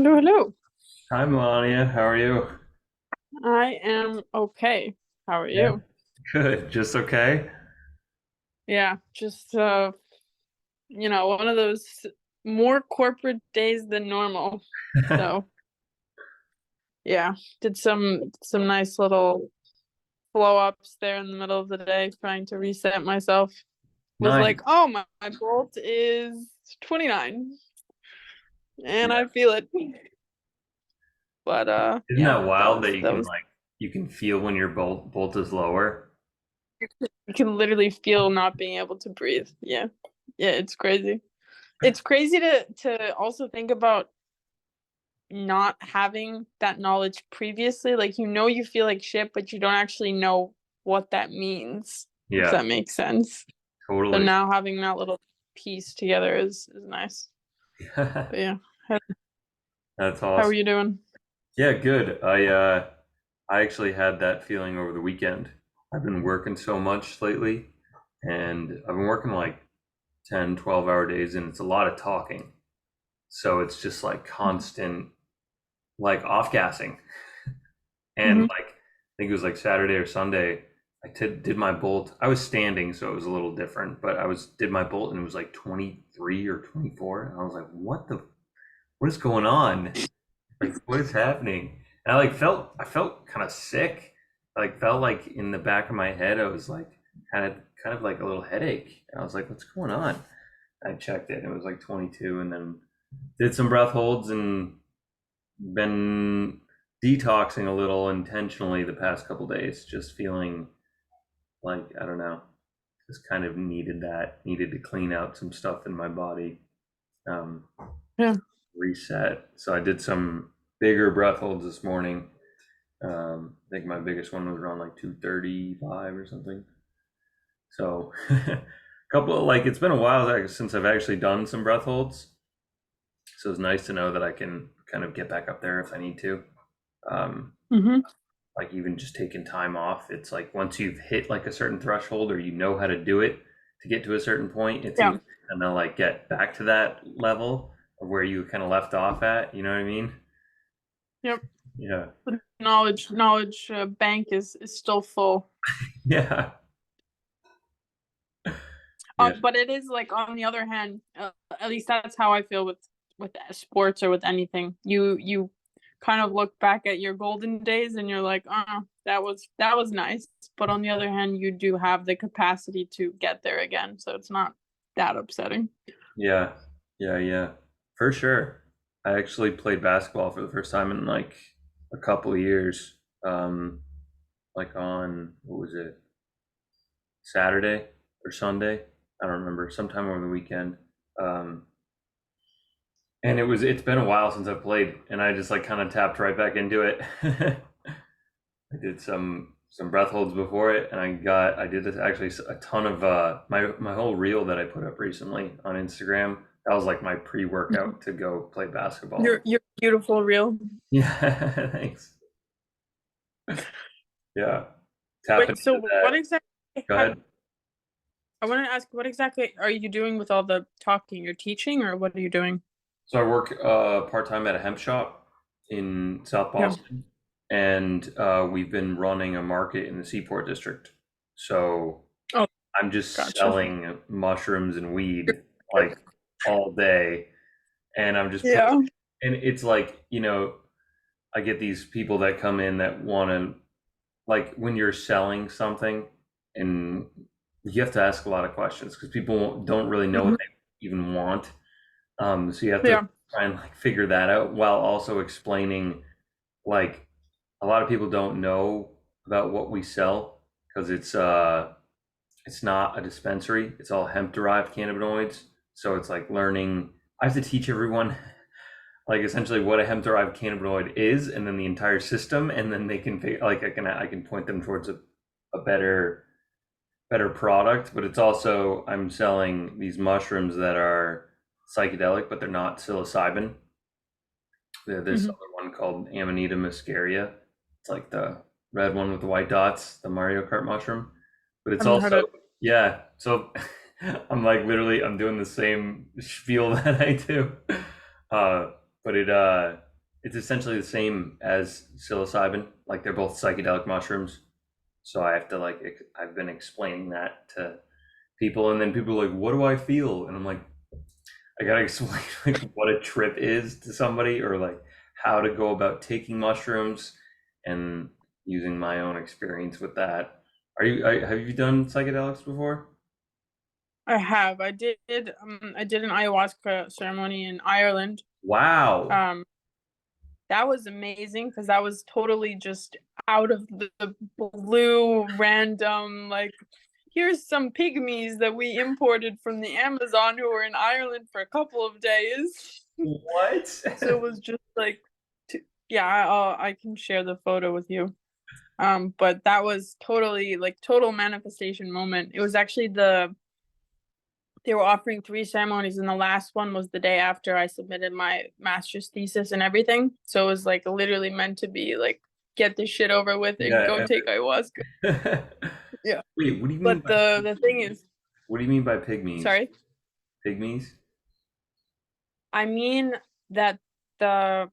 Hello, hello. Hi, Melania. How are you? I am okay. How are Yeah. you? Good. Just okay? Yeah, just one of those more corporate days than normal. So, yeah, did some nice little flow ups there in the middle of the day trying to reset myself. Was Nice. like, "Oh, my bolt is 29." And Yeah. I feel it. But Isn't yeah, that that wild that was you that can was like you can feel when your bolt is lower? you can literally feel not being able to breathe. Yeah. Yeah, it's crazy. It's crazy to also think about not having that knowledge previously. Like you feel like shit, but you don't actually know what that means, if Yeah, that makes sense. So totally. now having that little piece together is nice. But yeah. That's How are awesome. you doing? Yeah, good. I actually had that feeling over the weekend. I've been working so much lately, and I've been working like 10, 12-hour days, and it's a lot of talking. So it's just like constant like off-gassing. And Mm-hmm. like I think it was like Saturday or Sunday, did my bolt. I was standing, so it was a little different, but I was did my bolt and it was like 23 or 24, and I was like, what is going on? Like, what is happening? And I felt kind of sick. I like felt like in the back of my head I was like kind of like a little headache. And I was like, what's going on? I checked it and it was like 22, and then did some breath holds and been detoxing a little intentionally the past couple days, just feeling like I don't know, just kind of needed to clean out some stuff in my body, um, Yeah. reset. So I did some bigger breath holds this morning. I think my biggest one was around like 235 or something. So a couple of like it's been a while since I've actually done some breath holds. So it's nice to know that I can kind of get back up there if I need to. Um, Mm-hmm. like even just taking time off, it's like once you've hit like a certain threshold or you know how to do it to get to a certain point, it's Yeah. easy to kind of like get back to that level of where you kind of left off at. You know what I mean? Yep. Yeah. The knowledge bank is still full. Yeah. Yeah. But it is like on the other hand, at least that's how I feel with sports or with anything. You kind of look back at your golden days and you're like, oh, that was nice. But on the other hand, you do have the capacity to get there again, so it's not that upsetting. Yeah. Yeah. Yeah. For sure. I actually played basketball for the first time in like a couple of years. Um, like on what was it, Saturday or Sunday? I don't remember. Sometime over the weekend. Um, and it's been a while since I've played, and I just like kind of tapped right back into it. I did some breath holds before it, and I did this actually a ton of my whole reel that I put up recently on Instagram. That was like my pre-workout to go play basketball. You're beautiful, real. Yeah, thanks. Yeah, tapping Wait, into so what that. exactly Go have ahead. I want to ask what exactly are you doing with all the talking? You're teaching or what are you doing? So I work part-time at a hemp shop in South Yeah. Boston, and we've been running a market in the Seaport District. So Oh, I'm just gotcha. selling mushrooms and weed like all day, and I'm just putting, Yeah. and it's like, I get these people that come in that want to, like, when you're selling something, and you have to ask a lot of questions because people don't really know what Mhm. they even want. So you have to Yeah. try and like figure that out while also explaining, like, a lot of people don't know about what we sell because it's not a dispensary. It's all hemp derived cannabinoids. So it's like learning. I have to teach everyone like essentially what a hemp derived cannabinoid is, and then the entire system, and then they can like I can point them towards a better product. But it's also I'm selling these mushrooms that are psychedelic, but they're not psilocybin. There's this Hmm. other one called Amanita muscaria. It's like the red one with the white dots, the Mario Kart mushroom. But it's I've not heard also, it. yeah. So I'm like literally I'm doing the same spiel that I do. But It's essentially the same as psilocybin. Like they're both psychedelic mushrooms. So I have to like I've been explaining that to people, and then people are like, "What do I feel?" And I'm like, I gotta explain like what a trip is to somebody, or like how to go about taking mushrooms, and using my own experience with that. Have you done psychedelics before? I have. I did an ayahuasca ceremony in Ireland. Wow. Um, that was amazing because that was totally just out of the blue, random, like, here's some pygmies that we imported from the Amazon who were in Ireland for a couple of days. What? So it was just like, yeah, I can share the photo with you. But that was totally like total manifestation moment. It was actually they were offering three ceremonies, and the last one was the day after I submitted my master's thesis and everything. So it was like literally meant to be like, get this shit over with and go Yeah. take ayahuasca. Yeah. Wait, what do you mean But by the thing is, what do you mean by pygmies? sorry, Pygmies? I mean that the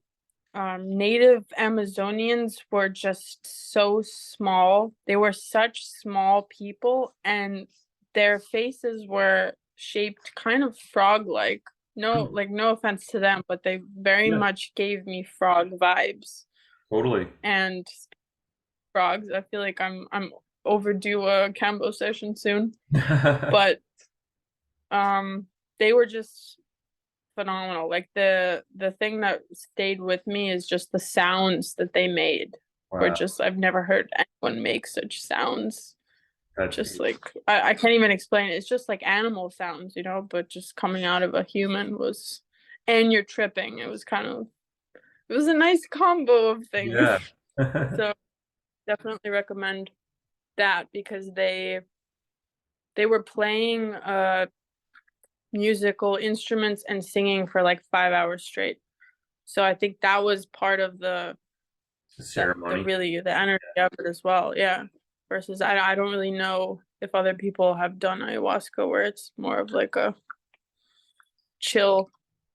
native Amazonians were just so small. They were such small people, and their faces were shaped kind of frog-like. No, like no offense to them, but they very Yeah, much gave me frog vibes. totally. And frogs, I feel like I'm overdue a Cambo session soon. But um they were just phenomenal. Like the thing that stayed with me is just the sounds that they made. Were Wow, just I've never heard anyone make such sounds. that's Just like I can't even explain it. It's just like animal sounds, but just coming out of a human was, and you're tripping. It was kind of, it was a nice combo of things. yeah. So definitely recommend that because they were playing musical instruments and singing for like 5 hours straight. So I think that was part of The the ceremony. really the energy of it as well. Yeah. Versus I don't really know if other people have done ayahuasca where it's more of like a chill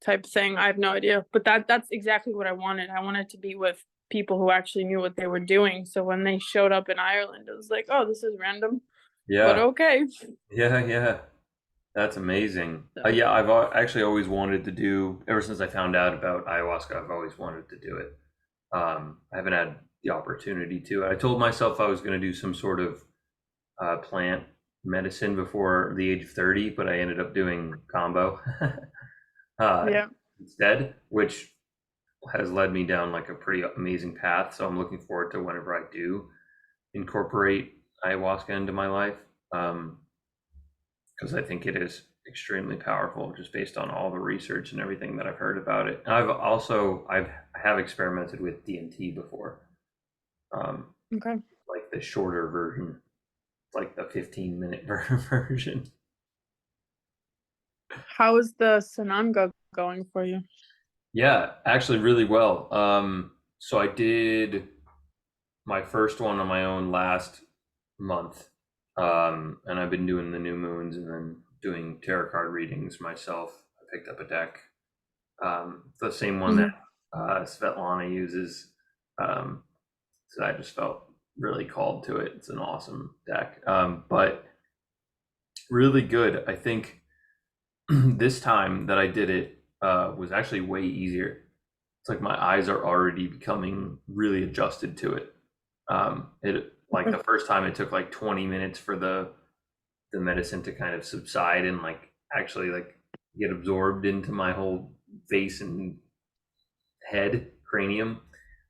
type thing. I have no idea. But that's exactly what I wanted. I wanted to be with people who actually knew what they were doing. So when they showed up in Ireland, it was like, oh, this is random, but Yeah, okay. yeah. That's amazing. So Yeah, actually always wanted to do, ever since I found out about ayahuasca, I've always wanted to do it. I haven't had the opportunity to. I told myself I was going to do some sort of plant medicine before the age of 30, but I ended up doing combo uh, yeah. instead, which has led me down like a pretty amazing path. So I'm looking forward to whenever I do incorporate ayahuasca into my life, because I think it is extremely powerful just based on all the research and everything that I've heard about it. And I have experimented with DMT before, um, Okay. like the shorter version, like the 15-minute version. How is the Sananga going for you? Yeah, actually, really well. So I did my first one on my own last month, and I've been doing the new moons and then doing tarot card readings myself. I picked up a deck, the same one that Mhm. Svetlana uses. Um, so I just felt really called to it. It's an awesome deck, but really good. I think this time that I did it was actually way easier. It's like my eyes are already becoming really adjusted to it. It like the first time it took like 20 minutes for the medicine to kind of subside and like actually like get absorbed into my whole face and head cranium.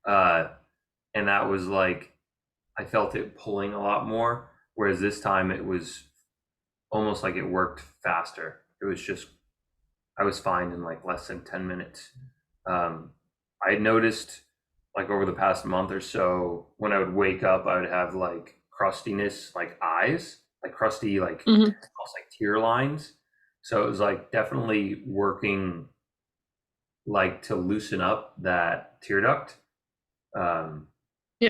Uh, and that was like I felt it pulling a lot more. Whereas this time it was almost like it worked faster. It was just I was fine in like less than 10 minutes. Um, I had noticed like over the past month or so, when I would wake up, I would have like crustiness, like eyes, like crusty, like Mhm. almost like tear lines. So it was like definitely working like to loosen up that tear duct. Um, Yeah.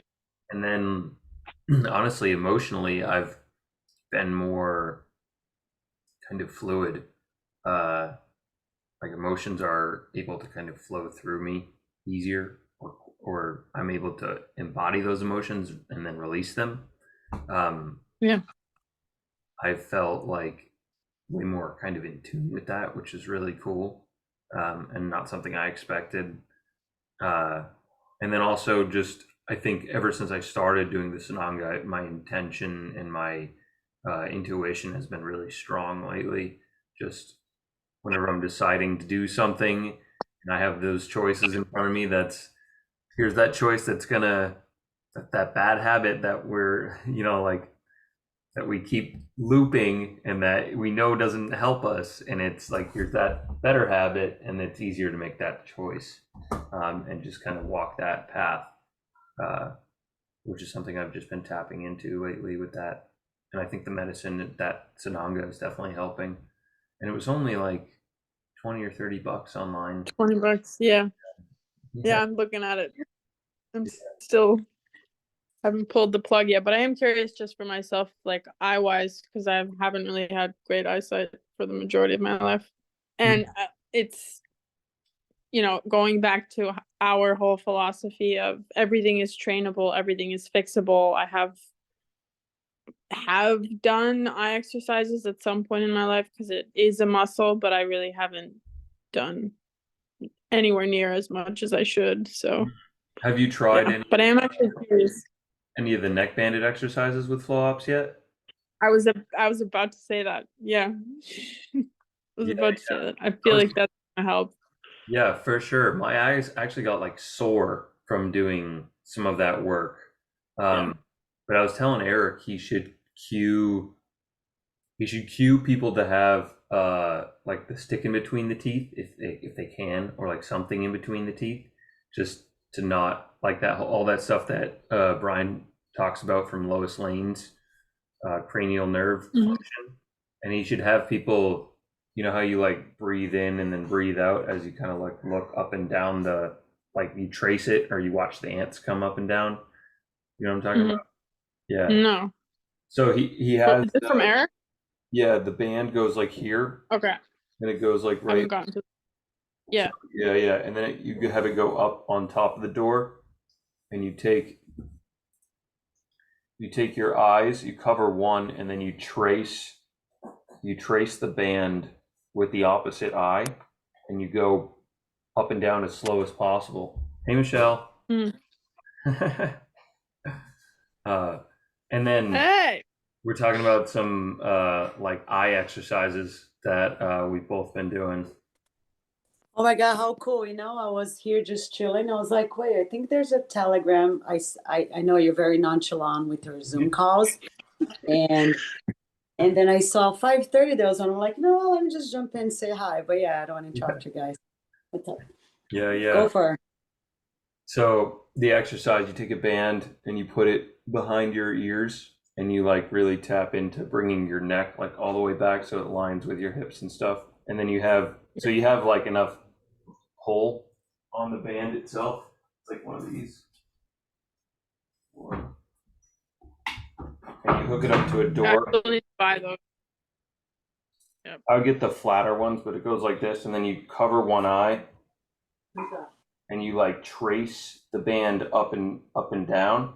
and then honestly, emotionally, I've been more kind of fluid. Uh, like emotions are able to kind of flow through me easier. or I'm able to embody those emotions and then release them. Um, Yeah. I felt like way more kind of in tune with that, which is really cool, and not something I expected. Uh, and then also just I think ever since I started doing the Sananga, my intention and my intuition has been really strong lately. Just whenever I'm deciding to do something and I have those choices in front of me, here's that choice that's gonna that bad habit that we're like that we keep looping and that we know doesn't help us, and it's like here's that better habit, and it's easier to make that choice, and just kind of walk that path, uh, which is something I've just been tapping into lately with that. And I think the medicine that Sananga is definitely helping. And it was only like 20 or $30 online. 20 bucks. Yeah. Yeah. Yeah, I'm looking at it. I'm still haven't pulled the plug yet, but I am curious just for myself, like eye wise, because I haven't really had great eyesight for the majority of my life. And it's, going back to our whole philosophy of everything is trainable, everything is fixable. I have done eye exercises at some point in my life because it is a muscle, but I really haven't done anywhere near as much as I should. So Have you tried yeah, but I am actually curious. any of the neck banded exercises with flow ups yet? I was about to say that. Yeah. I was Yeah, about to say that. I I feel was, like that's gonna help. yeah, for sure. My eyes actually got like sore from doing some of that work. Yeah. But I was telling Eric he should cue people to have like the stick in between the teeth if they can, or like something in between the teeth, just to not like that all that stuff that Brian talks about from Lois Lane's cranial nerve Mhm. function. And he should have people, how you like breathe in and then breathe out as you kind of like look up and down like you trace it or you watch the ants come up and down. You know what I'm talking Mhm. about? Yeah. No. So he Oh, has is this from Eric? yeah, the band goes like here Okay. and it goes like I haven't right. gotten to. So Yeah. yeah, yeah, and then you have it go up on top of the door, and you take your eyes, you cover one, and then you trace the band with the opposite eye, and you go up and down as slow as possible. Hey, Michelle. Mm. uh, and then Hey. we're talking about some like eye exercises that we've both been doing. Oh my God, how cool. I was here just chilling. I was like, wait, I think there's a Telegram. I know you're very nonchalant with your Zoom calls. And and then I saw 5:30 there was one. I'm like, no, let me just jump in and say hi. But yeah, I don't want to Yeah, interrupt you guys. What's up? yeah, Go yeah. for it. So the exercise, you take a band and you put it behind your ears and you like really tap into bringing your neck like all the way back so it lines with your hips and stuff. And then you have like enough pull on the band itself. It's like one of these. And you hook it up to a I door. still need to buy those. Yep. I would get the flatter ones, but it goes like this, and then you cover one eye and you like trace the band up and down,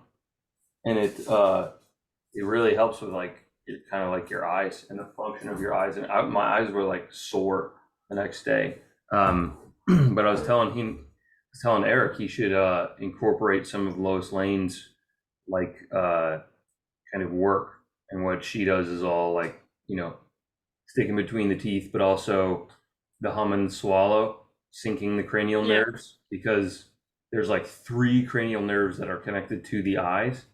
and it really helps with like kind of like your eyes and the function of your eyes. And my eyes were like sore the next day. But I was telling Eric he should incorporate some of Lois Lane's like kind of work, and what she does is all like sticking between the teeth, but also the hum and swallow, syncing the cranial Yeah. nerves, because there's like three cranial nerves that are connected to the eyes.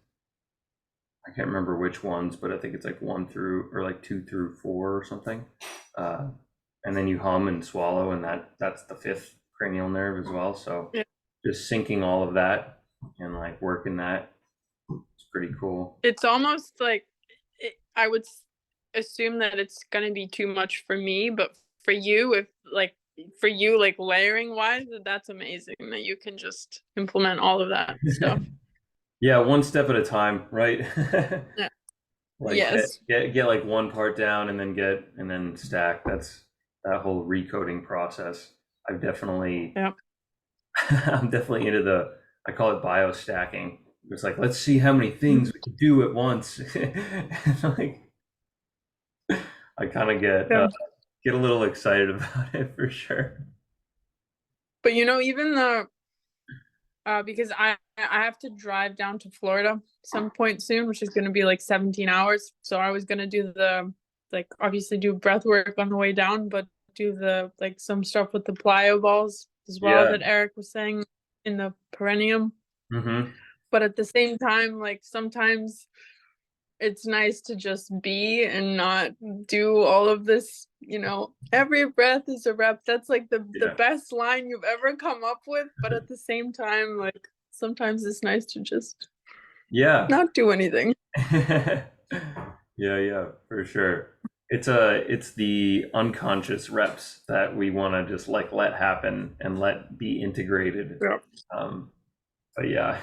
I can't remember which ones, but I think it's like one through or like two through four or something. Uh, and then you hum and swallow, and that's the fifth cranial nerve as well. So Yeah. just syncing all of that and like working that, it's pretty cool. It's almost like I would assume that it's gonna be too much for me, but for you, like layering wise, that's amazing that you can just implement all of that stuff. Yeah, one step at a time, right? Yeah. Like get, Yes. get like one part down and then stack. That's that whole recoding process. I've definitely Yeah. I'm definitely into I call it biostacking. It's like, let's see how many things we can do at once. And like, I kind of Yeah. get a little excited about it for sure. But even the because I have to drive down to Florida some point soon, which is going to be like 17 hours. So I was going to do the like obviously do breath work on the way down, but do the like some stuff with the plyo balls as well Yeah. that Eric was saying in the perineum. Mm-hmm. But at the same time, like sometimes it's nice to just be and not do all of this, every breath is a rep. That's like the Yeah. best line you've ever come up with. But at the same time, like sometimes it's nice to just Yeah. not do anything. Yeah, yeah, for sure. It's the unconscious reps that we want to just like let happen and let be integrated. Yeah. But yeah.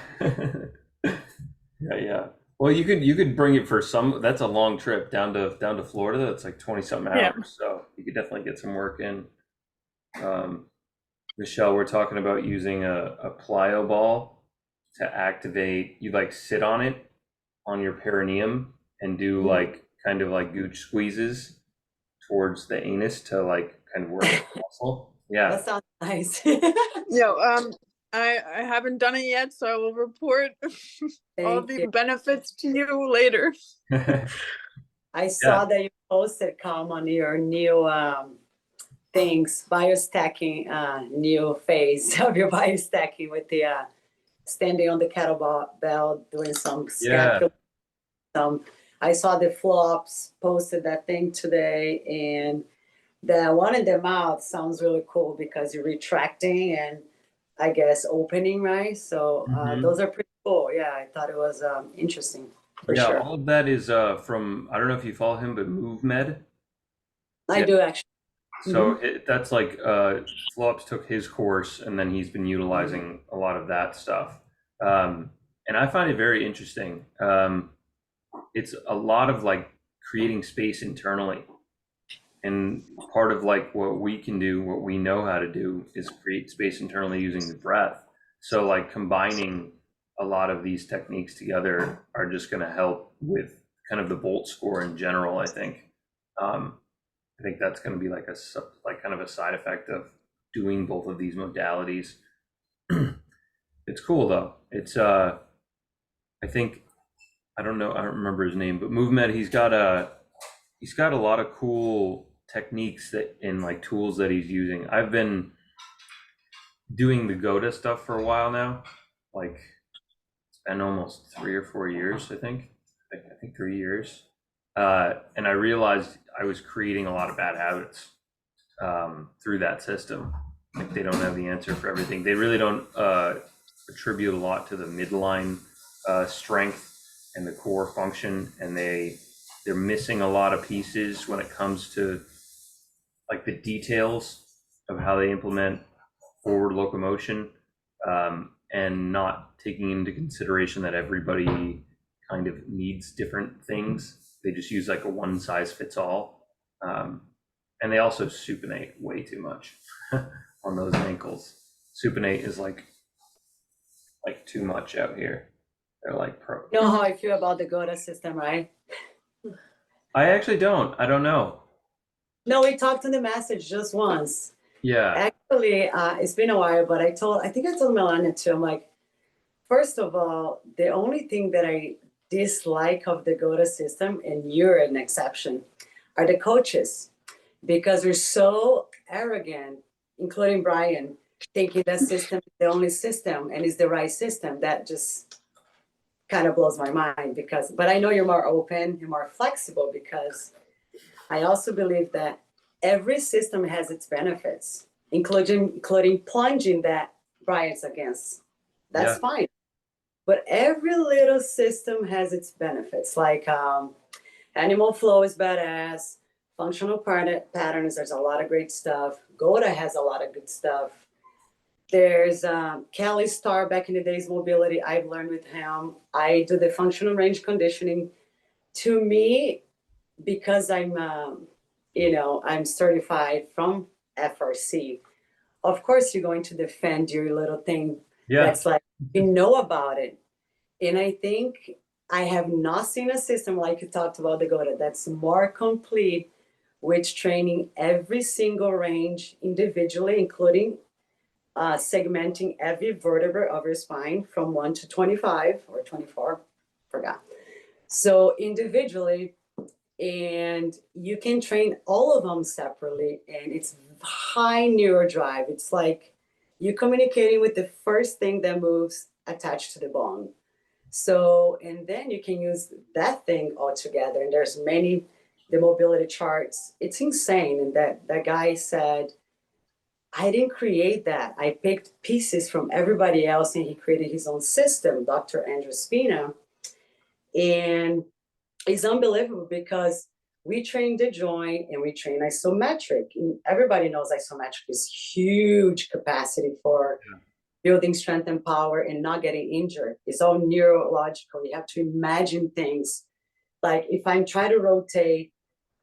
Yeah, yeah. Well, you could bring it for some. That's a long trip down to Florida. That's like 20 something Yeah. hours. So you could definitely get some work in. Um, Michelle, we're talking about using a plyo ball to activate. You like sit on it on your perineum and do like kind of like gooch squeezes towards the anus to like kind of work the muscle. Yeah. That sounds nice. Yeah. I haven't done it yet, so I will report all Thank the you. benefits to you later. I Yeah. saw that you posted, Calm, on your new things, biostacking, new phase of your biostacking with the standing on the kettlebell, doing some Yeah. scapular. I saw the flops posted that thing today, and the one in the mouth sounds really cool because you're retracting and I guess opening, right? So Mhm. those are pretty cool. Yeah, I thought it was interesting for Yeah, sure. all of that is from I don't know if you follow him, but MoveMed. I Yeah. do actually. So Hmm. that's like Flops took his course and then he's been utilizing a lot of that stuff. And I find it very interesting. It's a lot of like creating space internally. And part of like what we can do, what we know how to do is create space internally using the breath. So like combining a lot of these techniques together are just going to help with kind of the bolt score in general, I think. I think that's going to be like like kind of a side effect of doing both of these modalities. It's cool though. It's I think I don't know, I don't remember his name, but MoveMed, he's got a lot of cool techniques that and like tools that he's using. I've been doing the Goda stuff for a while now. Like it's been almost 3 or 4 years, I think. I think 3 years. And I realized I was creating a lot of bad habits through that system. Like they don't have the answer for everything. They really don't attribute a lot to the midline strength and the core function, and they're missing a lot of pieces when it comes to like the details of how they implement forward locomotion, and not taking into consideration that everybody kind of needs different things. They just use like a one size fits all. And they also supinate way too much on those ankles. Supinate is like too much out here. They're like pro. You know how I feel about the Goda system, right? I actually don't. I don't know. No, we talked in the message just once. Yeah. Actually, it's been a while, but I think I told Melania too. I'm like, first of all, the only thing that I dislike of the Goda system, and you're an exception, are the coaches because they're so arrogant, including Brian, thinking that system is the only system and is the right system. That just kind of blows my mind but I know you're more open, you're more flexible because I also believe that every system has its benefits, including plunging that Brian's against. That's Yeah. fine. But every little system has its benefits. Like animal flow is badass. Functional patterns, there's a lot of great stuff. Goda has a lot of good stuff. There's Kelly Starr back in the days, mobility. I've learned with him. I do the functional range conditioning. To me, because I'm certified from FRC. Of course, you're going to defend your little thing Yeah. That's like, you know about it. And I think I have not seen a system like you talked about the Gota that's more complete with training every single range individually, including segmenting every vertebra of your spine from 1 to 25 or 24, forgot. So individually, and you can train all of them separately, and it's high neuro drive. It's like you're communicating with the first thing that moves attached to the bone. So, and then you can use that thing all together. And there's many, the mobility charts. It's insane. And that guy said, I didn't create that. I picked pieces from everybody else, and he created his own system, Dr. Andrew Spina. And it's unbelievable because we train the joint and we train isometric. And everybody knows isometric is huge capacity for building strength and power and not getting injured. It's all neurological. You have to imagine things. Like if I'm trying to rotate,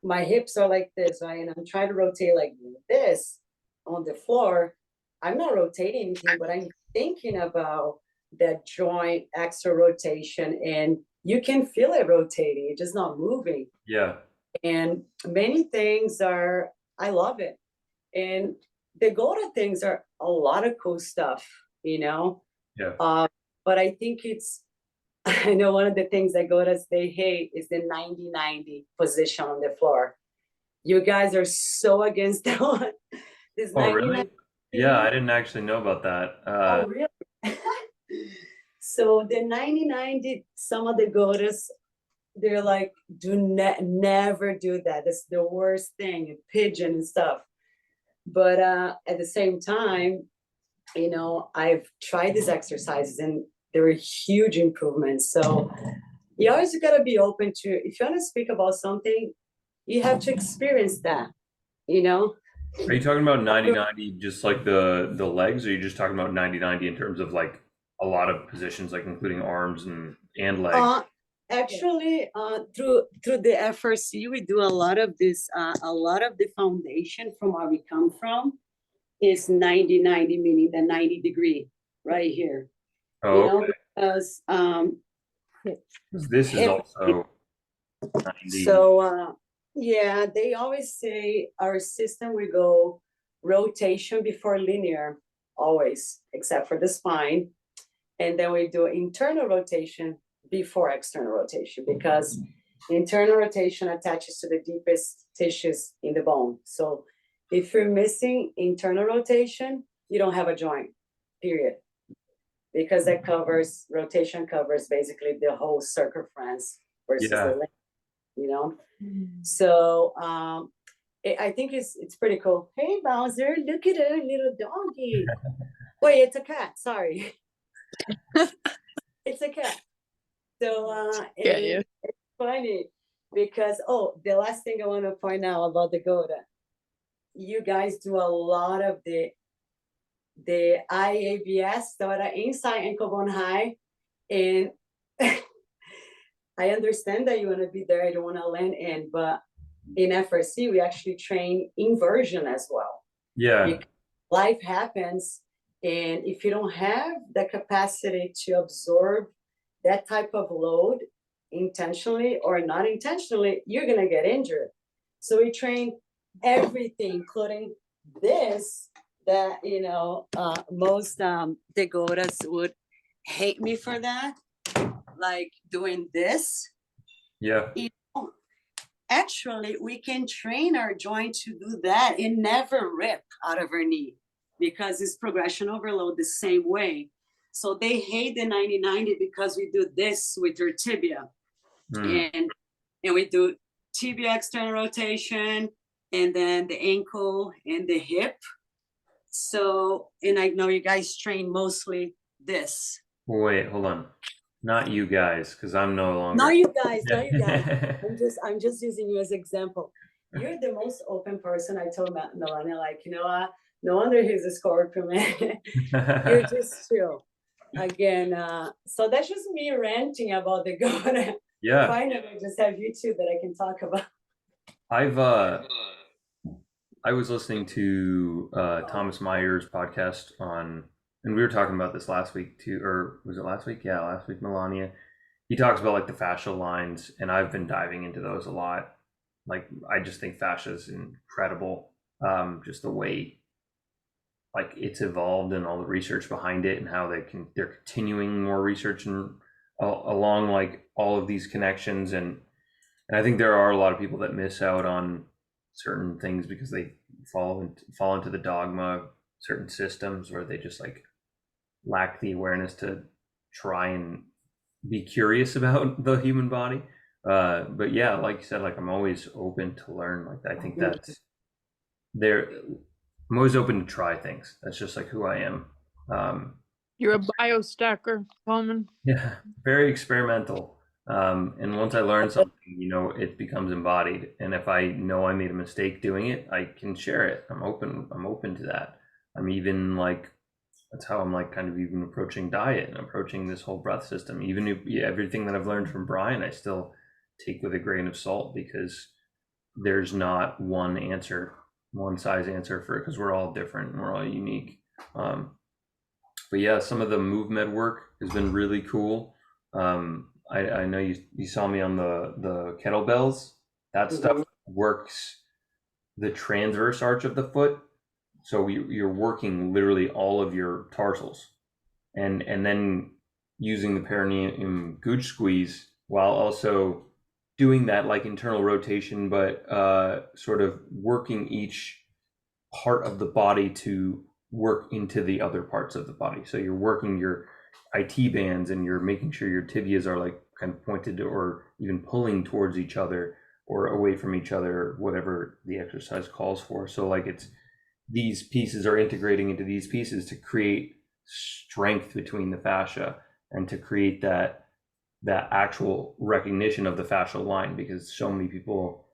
my hips are like this, right? And I'm trying to rotate like this on the floor. I'm not rotating anything, but I'm thinking about that joint extra rotation, and you can feel it rotating. It's just not moving. Yeah. And many things are, I love it. And the Gota things are a lot of cool stuff, you know? Yeah. But I think it's, I know one of the things that Gotas they hate is the 90-90 position on the floor. You guys are so against that one. This Oh, 99. really? Yeah, I didn't actually know about that. Oh, really? So the 90-90, some of the Gotas, they're like, never do that. That's the worst thing, pigeon and stuff. But at the same time, you know, I've tried these exercises and there were huge improvements. So you always got to be open to, if you want to speak about something, you have to experience that, you know? Are you talking about 90-90 just like the legs, or are you just talking about 90-90 in terms of like a lot of positions, like including arms and legs? Actually, through the FRC, we do a lot of this, a lot of the foundation from where we come from is 90-90, meaning the 90 degree right here. Oh, You know, okay. because This is also 90. so yeah, they always say our system we go rotation before linear, always, except for the spine. And then we do internal rotation before external rotation, because internal rotation attaches to the deepest tissues in the bone. So if you're missing internal rotation, you don't have a joint, period. Because that covers, rotation covers basically the whole circumference versus Yeah. the length, you know? So I think it's pretty cool. Hey, Bowser, look at her little doggy. Wait, it's a cat. Sorry. It's a cat. So Yeah. it's funny because, oh, the last thing I want to point out about the Gota, you guys do a lot of the IABS, the inside ankle bone high, and I understand that you want to be there, I don't want to land in, but in FRC, we actually train inversion as well. Yeah. Because life happens, and if you don't have the capacity to absorb that type of load intentionally or not intentionally, you're going to get injured. So we train everything, including this, that, you know, most Dakotas would hate me for that, like doing this. Yeah. You know, actually, we can train our joint to do that and never rip out of our knee, because it's progression overload the same way. So they hate the 90-90 because we do this with your tibia. And we do tibia external rotation, and then the ankle and the hip. So, and I know you guys train mostly this. Wait, hold on. Not you guys, because I'm no longer. Not you guys, not you guys. I'm just using you as example. You're the most open person. I told Melania, like, you know, no wonder he's a Scorpio, man. You're just chill. Again, so that's just me ranting about the God. Yeah. Finally, I just have you two that I can talk about. I was listening to Thomas Meyer's podcast on and we were talking about this last week too, or was it last week? Yeah, last week, Melania. He talks about like the fascial lines, and I've been diving into those a lot. Like, I just think fascia is incredible. Just the way like it's evolved and all the research behind it, and how they're continuing more research and along like all of these connections, and I think there are a lot of people that miss out on certain things because they fall into the dogma of certain systems, or they just like lack the awareness to try and be curious about the human body. But yeah, like you said, like I'm always open to learn. Like I think that's there. I'm always open to try things. That's just like who I am. Um, You're a biostacker, Coleman. yeah, very experimental. And once I learn something, it becomes embodied. And if I know I made a mistake doing it, I can share it. I'm open. I'm open to that. I'm even like, that's how I'm like kind of even approaching diet and approaching this whole breath system. Even if, yeah, everything that I've learned from Brian, I still take with a grain of salt, because there's not one answer, one size answer for it, because we're all different and we're all unique. But yeah, some of the move med work has been really cool. I know you saw me on the kettlebells. That stuff works the transverse arch of the foot. So you're working literally all of your tarsals, and then using the perineum gooch squeeze while also doing that like internal rotation, but sort of working each part of the body to work into the other parts of the body. So you're working your IT bands, and you're making sure your tibias are like kind of pointed or even pulling towards each other or away from each other, whatever the exercise calls for. So like it's these pieces are integrating into these pieces to create strength between the fascia, and to create that actual recognition of the fascial line, because so many people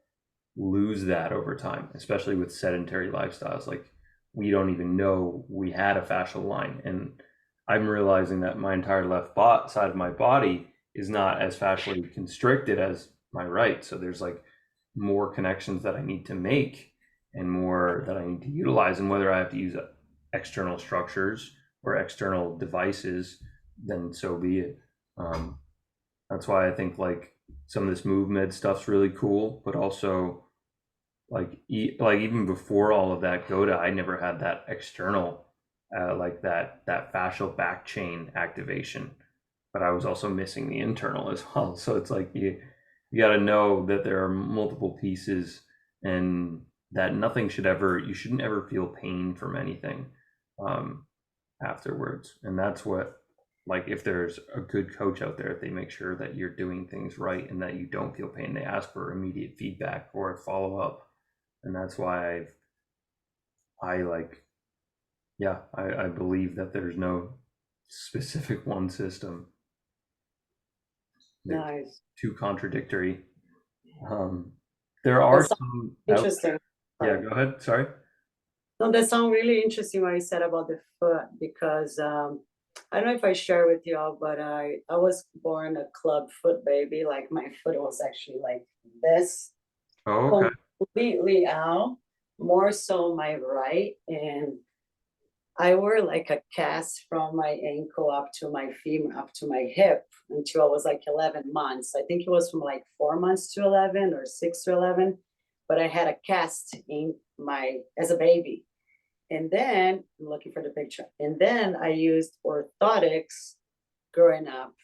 lose that over time, especially with sedentary lifestyles. Like, we don't even know we had a fascial line, and I'm realizing that my entire left side of my body is not as fascially constricted as my right. So there's like more connections that I need to make, and more that I need to utilize, and whether I have to use external structures or external devices, then so be it. That's why I think like some of this move med stuff's really cool, but also like like even before all of that Goda, I never had that external like that fascial back chain activation, but I was also missing the internal as well. So it's like you got to know that there are multiple pieces, and that you shouldn't ever feel pain from anything afterwards. And that's what, like, if there's a good coach out there, they make sure that you're doing things right and that you don't feel pain. They ask for immediate feedback or a follow up. And that's why I like, yeah, I believe that there's no specific one system. They're Nice. too contradictory. There are some Interesting. Yeah, go ahead. Sorry. No, that sounds really interesting what you said about the foot, because I don't know if I share with y'all, but I was born a club foot baby. Like my foot was actually like this, Oh, okay. completely out, more so my right. And I wore like a cast from my ankle up to my femur, up to my hip, until I was like 11 months. I think it was from like 4 months to 11 or 6 to 11. But I had a cast in my, as a baby. And then I'm looking for the picture. And then I used orthotics growing up,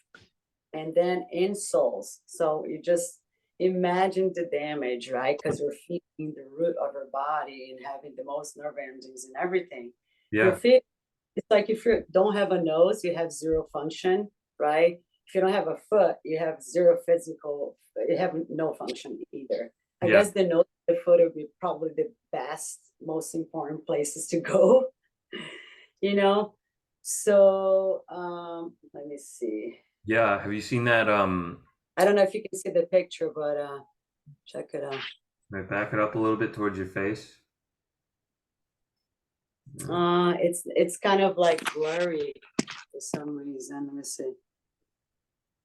and then insoles. So you just imagine the damage, right? Because we're feeding the root of our body and having the most nerve endings and everything. Your Yeah. feet, it's like if you don't have a nose, you have zero function, right? If you don't have a foot, you have zero physical, you have no function either. I Yeah. guess the nose, the foot would be probably the best, most important places to go, you know? So let me see. Yeah. Have you seen that? I don't know if you can see the picture, but check it out. Can I back it up a little bit towards your face? It's kind of like blurry for some reason. Let me see.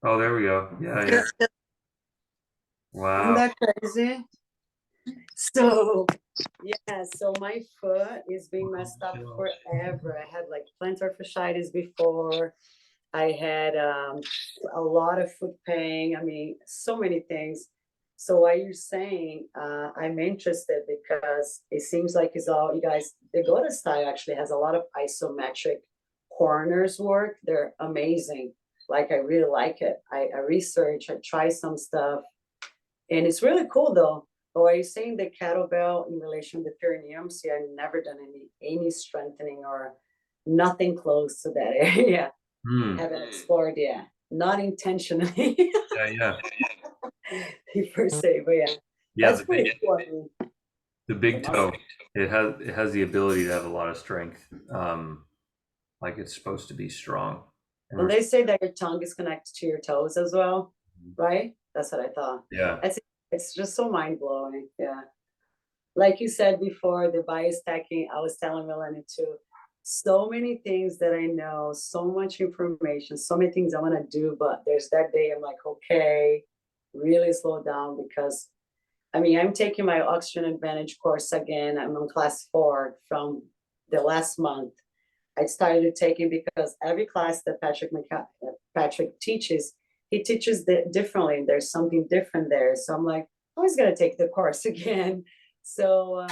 Oh, there we go. Yeah, yeah. Isn't Wow. that crazy? So Yeah, so my foot is being messed up forever. I had like plantar fasciitis before. I had a lot of foot pain. I mean, so many things. So what you're saying, I'm interested because it seems like it's all you guys. The Goda style actually has a lot of isometric corners work. They're amazing. Like I really like it. I research. I try some stuff, and it's really cool though. But are you saying the kettlebell in relation to the perineum? See, I've never done any strengthening or nothing close to that area. Hmm. Haven't explored yet. Not intentionally Yeah, per se, but yeah. yeah. That's pretty cool. I mean, The the big muscle. toe. It has the ability to have a lot of strength. Like it's supposed to be strong. And Well, they say that your tongue is connected to your toes as well, right? That's what I thought. yeah. It's just so mind blowing. Yeah. Like you said before, the biostacking, I was telling Melanie too. So many things that I know, so much information, so many things I want to do, but there's that day I'm like, okay, really slow down because I mean, I'm taking my Oxygen Advantage course again. I'm on class 4 from the last month. I started taking because every class that Patrick teaches, he teaches differently. There's something different there. So I'm like, I was gonna take the course again. So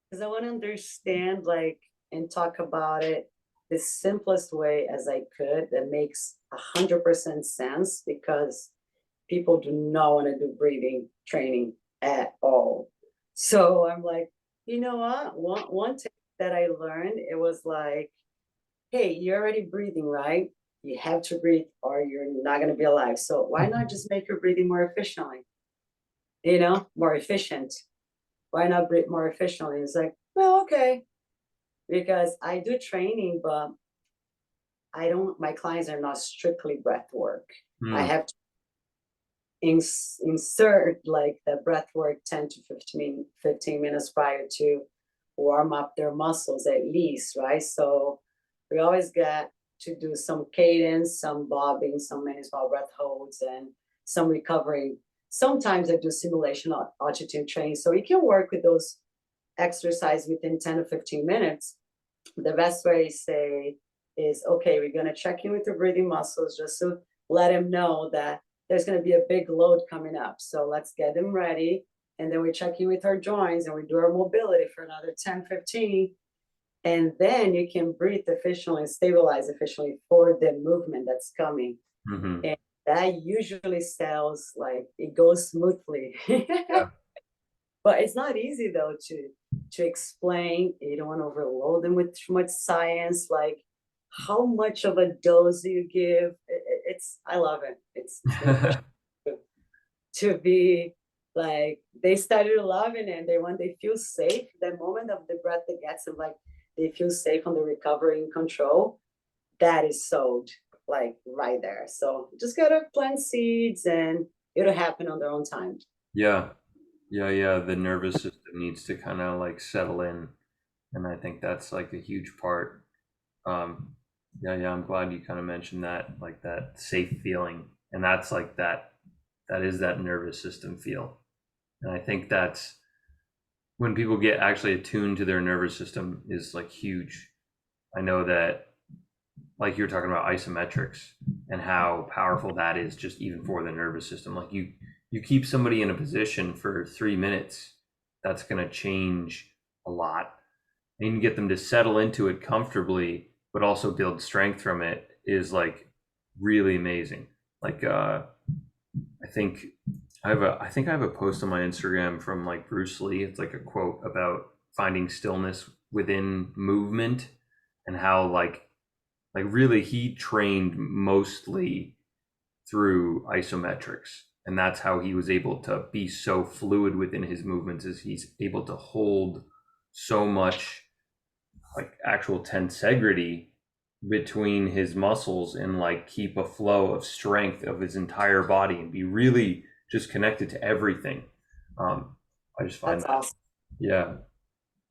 because I want to understand like and talk about it the simplest way as I could that makes 100% sense because people do not want to do breathing training at all. So I'm like, you know what? One thing that I learned, it was like, hey, you're already breathing, right? You have to breathe or you're not going to be alive. So why not just make your breathing more efficiently? More efficient. Why not breathe more efficiently? It's like, well, okay. Because I do training, but I don't, my clients are not strictly breath work. I Hmm. have to insert like the breath work 10 to 15 minutes prior to warm up their muscles at least, right? So we always got to do some cadence, some bobbing, some many small breath holds, and some recovery. Sometimes I do simulation altitude training. So you can work with those exercises within 10 to 15 minutes. The best way to say is, okay, we're going to check in with the breathing muscles just to let them know that there's going to be a big load coming up. So let's get them ready. And then we check in with our joints and we do our mobility for another 10, 15. And then you can breathe efficiently and stabilize efficiently for the movement that's coming. Mm-hmm. And that usually sounds like it goes smoothly. Yeah. But it's not easy though to explain. You don't want to overload them with too much science. Like how much of a dose do you give? It's I love it. It's been pushing to be like they started loving it. And they when they feel safe, the moment of the breath that gets them like they feel safe on the recovery and control. That is sold like right there. So just gotta plant seeds and it'll happen on their own time. Yeah. Yeah. The nervous system needs to kind of like settle in, and I think that's like a huge part. Um, yeah. I'm glad you kind of mentioned that, like that safe feeling, and that's like that. That is that nervous system feel, and I think that's when people get actually attuned to their nervous system is like huge. I know that, like you're talking about isometrics and how powerful that is, just even for the nervous system. Like you keep somebody in a position for 3 minutes, that's going to change a lot. And you get them to settle into it comfortably, but also build strength from it is like really amazing. Like I think I have a post on my Instagram from like Bruce Lee. It's like a quote about finding stillness within movement and how like really he trained mostly through isometrics, and that's how he was able to be so fluid within his movements, is he's able to hold so much like actual tensegrity between his muscles and like keep a flow of strength of his entire body and be really just connected to everything. I just find That's that, awesome. yeah.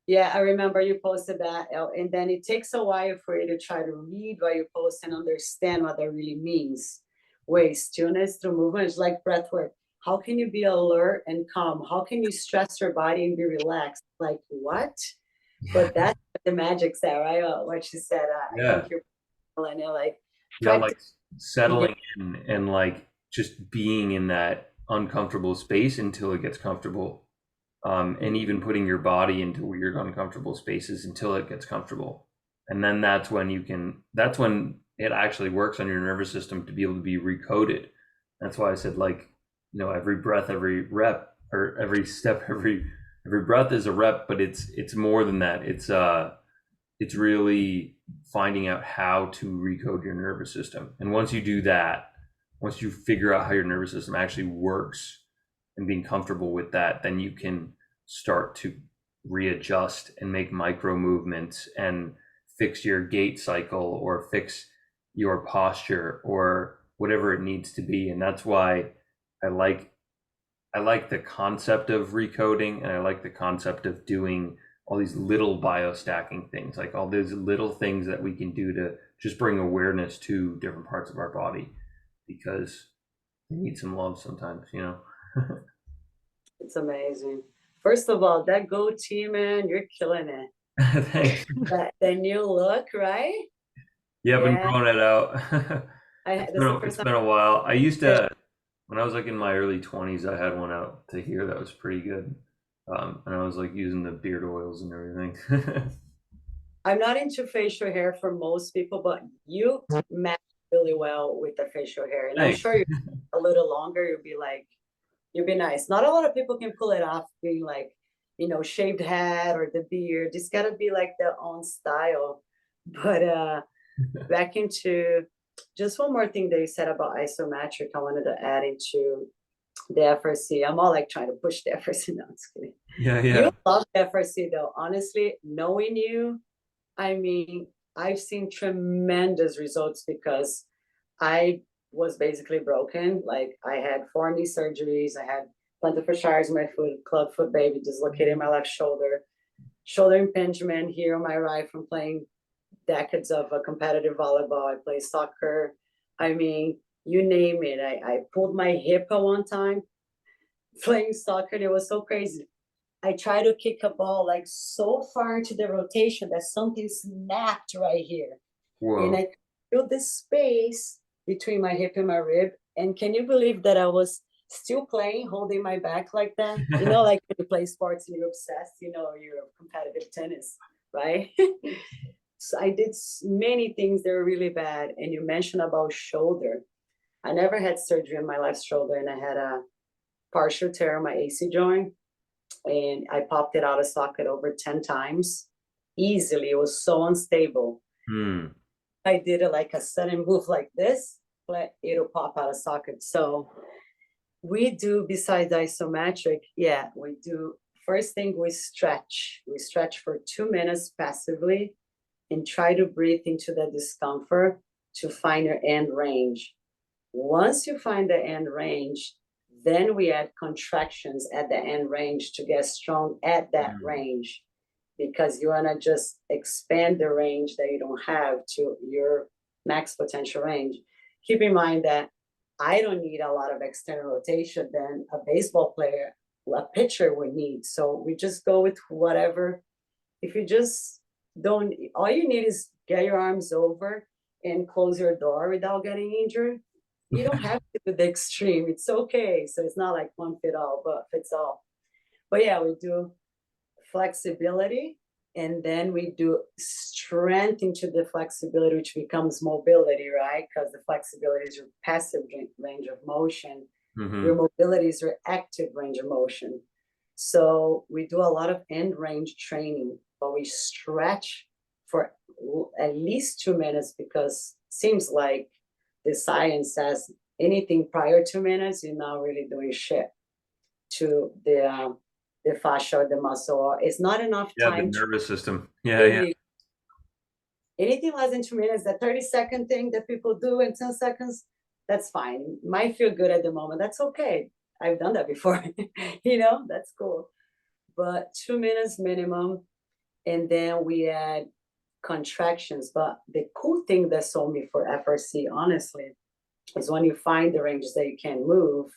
Yeah, I remember you posted that, and then it takes a while for you to try to read what you post and understand what that really means. Wait, stillness through movement is like breath work. how can you be alert and calm? How can you stress your body and be relaxed? Like, what? But that's what the magic's at, right? What she said, I Yeah. think you're and you're like Yeah, like practicing your settling in and like just being in that uncomfortable space until it gets comfortable. And even putting your body into weird, uncomfortable spaces until it gets comfortable. And then that's when it actually works on your nervous system to be able to be recoded. That's why I said, like, every breath, every rep, or every step, every breath is a rep, but it's more than that. It's really finding out how to recode your nervous system. And once you do that, once you figure out how your nervous system actually works and being comfortable with that, then you can start to readjust and make micro movements and fix your gait cycle or fix your posture or whatever it needs to be. And that's why I like I like the concept of recoding, and I like the concept of doing all these little biostacking things, like all those little things that we can do to just bring awareness to different parts of our body, because they need some love sometimes. It's amazing. First of all, that goatee, man, you're killing it. Thanks. The new look, right? Yeah, I've been Yeah, growing it out. that's the It's first time. been a while. I used to, when I was like in my early 20s, I had one out to here that was pretty good. And I was like using the beard oils and everything. I'm not into facial hair for most people, but you match really well with the facial hair. And I'm Thanks. sure you a little longer, you'll be nice. Not a lot of people can pull it off being like, shaved head or the beard. It's gotta be like their own style. But back into just one more thing that you said about isometric, I wanted to add into the FRC. I'm all like trying to push the FRC. No, I'm just kidding. Yeah, You yeah. love the FRC though. Honestly, knowing you, I mean, I've seen tremendous results because I was basically broken. Like I had 4 knee surgeries. I had plantar fasciitis in my foot, club foot baby, dislocated my left shoulder impingement here on my right from playing decades of a competitive volleyball. I played soccer. I mean, you name it. I pulled my hip at one time playing soccer. And it was so crazy. I tried to kick a ball like so far into the rotation that something snapped right here. And Whoa. I feel this space between my hip and my rib. And can you believe that I was still playing, holding my back like that? Like when you play sports and you're obsessed, you're competitive tennis, right? So I did many things that were really bad. And you mentioned about shoulder. I never had surgery on my left shoulder, and I had a partial tear on my AC joint, and I popped it out of socket over 10 times easily. It was so unstable. Hmm. I did it like a sudden move like this, but it'll pop out of socket. So we do, besides isometric, we do. First thing, we stretch. We stretch for 2 minutes passively and try to breathe into the discomfort to find your end range. Once you find the end range, then we add contractions at the end range to get strong at that range, because you want to just expand the range that you don't have to your max potential range. Keep in mind that I don't need a lot of external rotation than a baseball player, a pitcher would need. So we just go with whatever. If you just don't, all you need is get your arms over and close your door without getting injured. You don't have to do the extreme. It's okay. So it's not like one fits all. But yeah, we do flexibility, and then we do strength into the flexibility, which becomes mobility, right? Because the flexibility is your passive range of motion. Mm-hmm. Your mobility is your active range of motion. So we do a lot of end range training, but we stretch for at least 2 minutes, because it seems like the science says anything prior to 2 minutes, you're not really doing shit to the fascia or the muscle. It's not enough Yeah, the time nervous system. to Yeah, yeah. anything less than 2 minutes. The 30-second thing that people do in 10 seconds, that's fine. Might feel good at the moment. That's okay. I've done that before. That's cool. But 2 minutes minimum, and then we add contractions. But the cool thing that sold me for FRC, honestly, is when you find the ranges that you can move,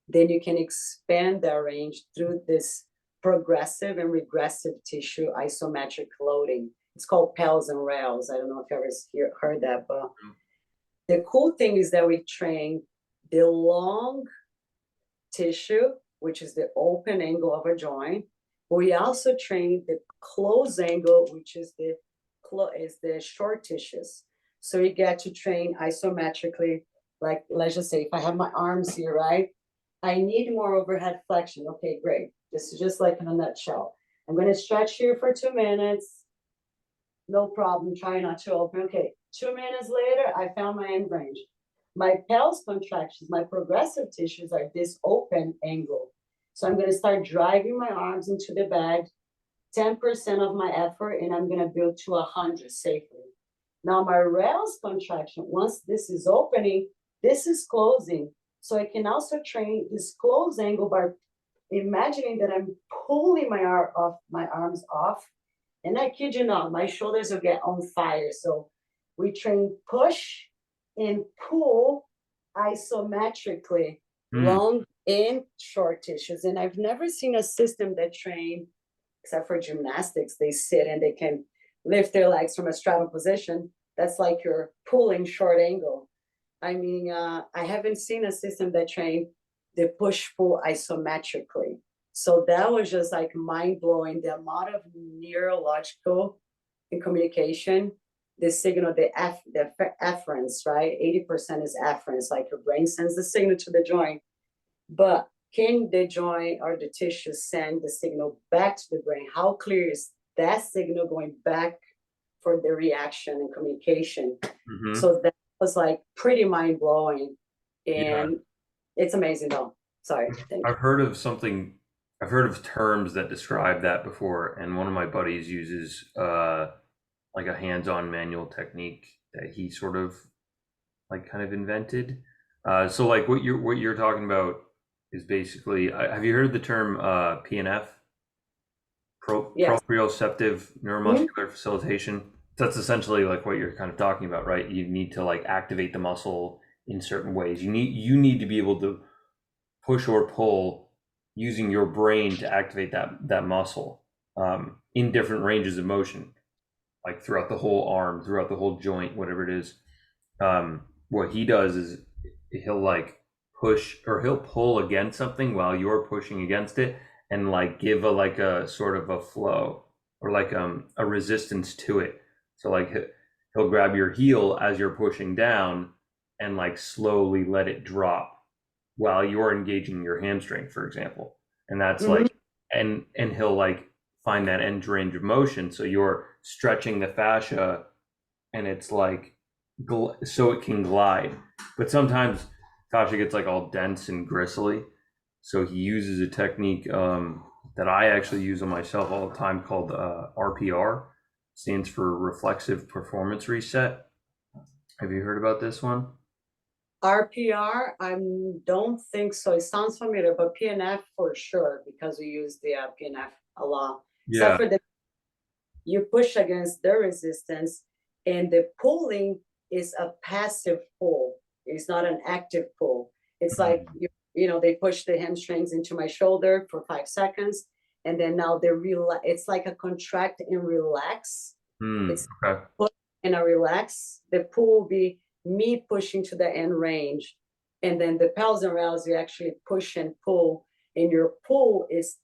then you can expand that range through this progressive and regressive tissue isometric loading. It's called pals and rails. I don't know if you ever heard that, but the cool thing is that we train the long tissue, which is the open angle of a joint. We also train the close angle, which is the short tissues. So you get to train isometrically. Like, let's just say if I have my arms here, right? I need more overhead flexion. Okay, great. This is just like in a nutshell. I'm going to stretch here for 2 minutes. No problem. Try not to open. Okay, 2 minutes later, I found my end range. My pels contractions, my progressive tissues are this open angle. So I'm going to start driving my arms into the bag, 10% of my effort, and I'm going to build to 100 safely. Now my rails contraction, once this is opening, this is closing. So I can also train this close angle by imagining that I'm pulling my arms off. And I kid you not, my shoulders will get on fire. So we train push and pull isometrically, long and short tissues. And I've never seen a system that train, except for gymnastics, they sit and they can lift their legs from a straddle position. That's like you're pulling short angle. I mean, I haven't seen a system that trained the push-pull isometrically. So that was just like mind-blowing, the amount of neurological and communication, the signal, the afferents, right? 80% is afferents, like your brain sends the signal to the joint. But can the joint or the tissue send the signal back to the brain? How clear is that signal going back for the reaction and communication? So that was like pretty mind-blowing. And it's amazing though. Sorry. I've heard of terms that describe that before, and one of my buddies uses like a hands-on manual technique that he sort of like kind of invented. So like what you're talking about is basically, have you heard of the term PNF? Yes. Proprioceptive neuromuscular facilitation. That's essentially like what you're kind of talking about, right? You need to like activate the muscle in certain ways. You need to be able to push or pull using your brain to activate that muscle in different ranges of motion, like throughout the whole arm, throughout the whole joint, whatever it is. What he does is he'll like push or he'll pull against something while you're pushing against it, and like give a sort of a flow or like a resistance to it. So like he'll grab your heel as you're pushing down and like slowly let it drop while you're engaging your hamstring, for example. And that's like, and he'll like find that end range of motion. So you're stretching the fascia and it's like, so it can glide. But sometimes fascia gets like all dense and gristly. So he uses a technique that I actually use on myself all the time called RPR, stands for reflexive performance reset. Have you heard about this one? RPR, I don't think so. It sounds familiar, but PNF for sure, because we use the PNF a lot. Yeah. Except for you push against the resistance, and the pulling is a passive pull. It's not an active pull. It's like, they push the hamstrings into my shoulder for 5 seconds, and then now they relax. It's like a contract and relax. It's okay. push and a relax. The pull will be me pushing to the end range, and then the pals and rails, you actually push and pull, and your pull is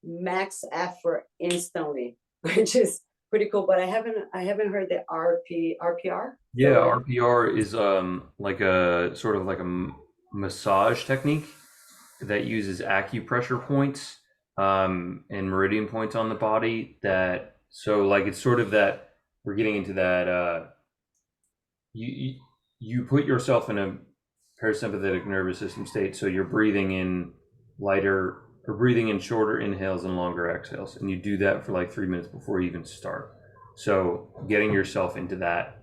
max effort instantly, which is pretty cool. But I haven't heard the RPR. Yeah, RPR is like a sort of like a massage technique that uses acupressure points and meridian points on the body. That so like it's sort of that we're getting into that you put yourself in a parasympathetic nervous system state, so you're breathing in lighter or breathing in shorter inhales and longer exhales, and you do that for like 3 minutes before you even start. So getting yourself into that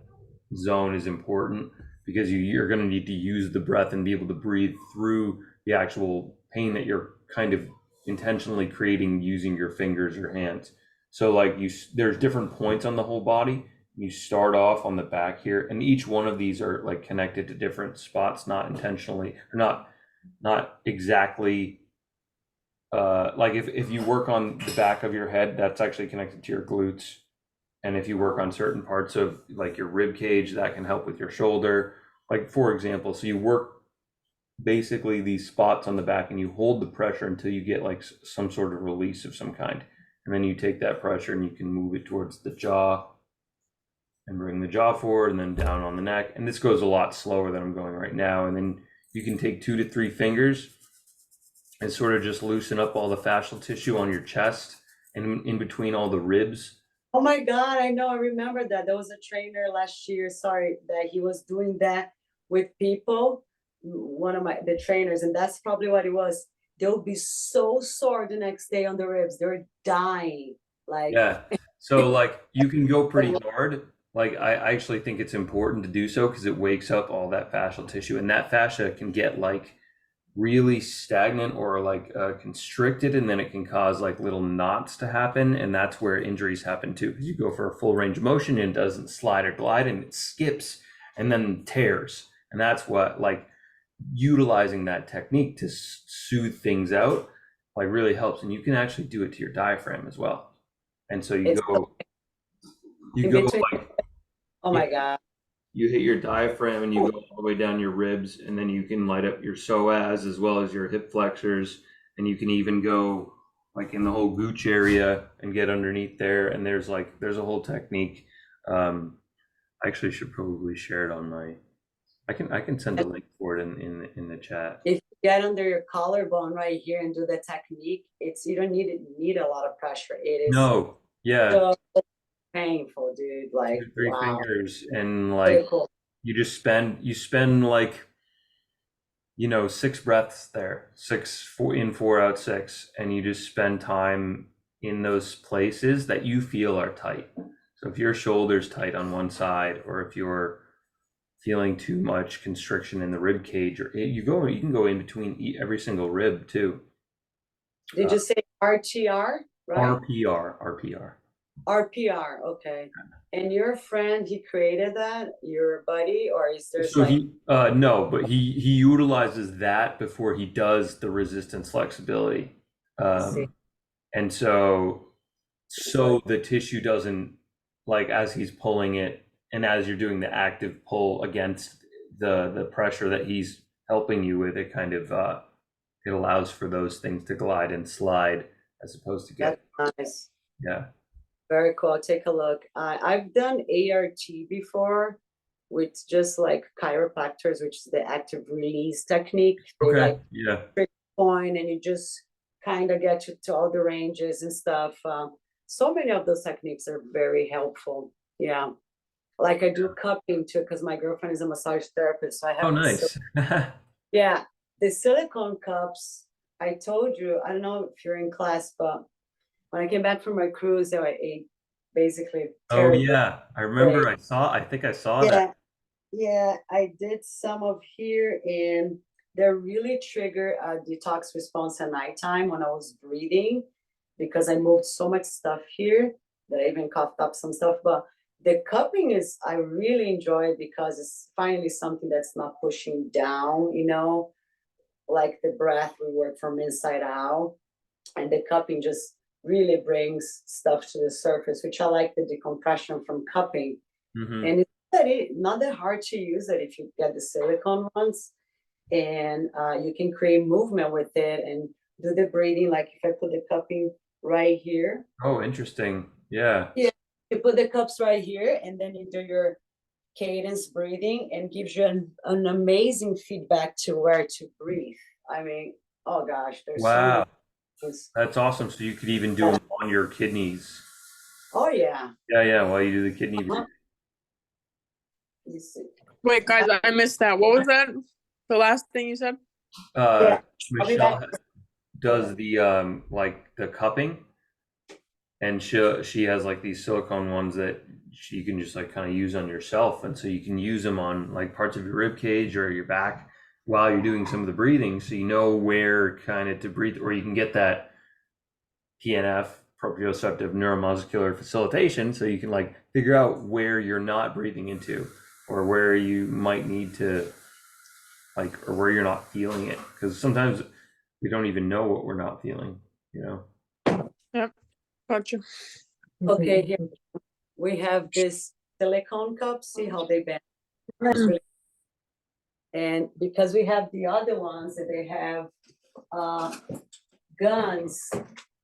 zone is important because you're going to need to use the breath and be able to breathe through the actual pain that you're kind of intentionally creating using your fingers or hands. So like there's different points on the whole body. You start off on the back here, and each one of these are like connected to different spots, not intentionally or not not exactly like if you work on the back of your head, that's actually connected to your glutes. And if you work on certain parts of like your rib cage, that can help with your shoulder. Like for example, so you work basically these spots on the back and you hold the pressure until you get like some sort of release of some kind. And then you take that pressure and you can move it towards the jaw and bring the jaw forward and then down on the neck. And this goes a lot slower than I'm going right now. And then you can take 2 to 3 fingers and sort of just loosen up all the fascial tissue on your chest and in between all the ribs. Oh my God, I know, I remember that. There was a trainer last year, sorry, that he was doing that with people, one of the trainers, and that's probably what it was. They'll be so sore the next day on the ribs. They're dying. Like, Yeah. So like you can go pretty hard. Like I actually think it's important to do so because it wakes up all that fascial tissue, and that fascia can get like really stagnant or like constricted, and then it can cause like little knots to happen, and that's where injuries happen too. Because you go for a full range of motion and it doesn't slide or glide, and it skips and then tears, and that's what like utilizing that technique to soothe things out like really helps, and you can actually do it to your diaphragm as well. And so it's you in go between. like Oh my God. you hit your diaphragm and you go all the way down your ribs, and then you can light up your psoas as well as your hip flexors, and you can even go like in the whole gooch area and get underneath there. And there's a whole technique. I actually should probably share it on my. I can send a link for it in the chat. If you get under your collarbone right here and do the technique, you don't need a lot of pressure. It is No, yeah, so painful, dude. Like, 3 wow. fingers, and Really like cool. you spend like 6 breaths there, 4 in, 4 out, 6, and you just spend time in those places that you feel are tight. So if your shoulder's tight on one side, or if you're feeling too much constriction in the rib cage, or you can go in between every single rib too. Did you say RTR? Right? RPR. RPR. Okay. And your friend, he created that, your buddy, or is there So like he no, but he utilizes that before he does the resistance flexibility. see, And so like the tissue doesn't, like as he's pulling it and as you're doing the active pull against the pressure that he's helping you with, it kind of it allows for those things to glide and slide as opposed to get that's nice. yeah. Very cool. Take a look. I've done ART before with just like chiropractors, which is the active release technique. They Okay. like Yeah. point and you just kind of get you to all the ranges and stuff. So many of those techniques are very helpful. Yeah. Like I do cupping too, because my girlfriend is a massage therapist. So I Oh, have nice. yeah, the silicone cups. I told you, I don't know if you're in class, but when I came back from my cruise, I ate basically Oh terrible. yeah. I remember I think I saw that. Yeah, yeah, I did some of here, and they really trigger a detox response at nighttime when I was breathing, because I moved so much stuff here that I even coughed up some stuff. But the cupping I really enjoy it because it's finally something that's not pushing down, like the breath, we work from inside out, and the cupping just really brings stuff to the surface, which I like the decompression from cupping. Mm-hmm. And not that hard to use it if you get the silicone ones, and you can create movement with it and do the breathing. Like if I put the cupping right here, Oh, interesting. Yeah. you put the cups right here, and then you do your cadence breathing, and gives you an amazing feedback to where to breathe. I mean, oh gosh, there's so many Wow. things. That's awesome. So you could even do them on your kidneys. Oh yeah. Yeah, while you do the kidney breathing. You see. Wait, guys, I missed that. What was that? The last thing you said? Yeah, I'll be Michelle back. does the like the cupping, and she has like these silicone ones that she can just like kind of use on yourself, and so you can use them on like parts of your rib cage or your back while you're doing some of the breathing, so you know where kind of to breathe, or you can get that PNF, proprioceptive neuromuscular facilitation, so you can like figure out where you're not breathing into or where you might need to like, or where you're not feeling it, because sometimes we don't even know what we're not feeling, you know. Yep. Gotcha. Okay, here we have this silicone cup. See how they bend. It's really, and because we have the other ones that they have guns,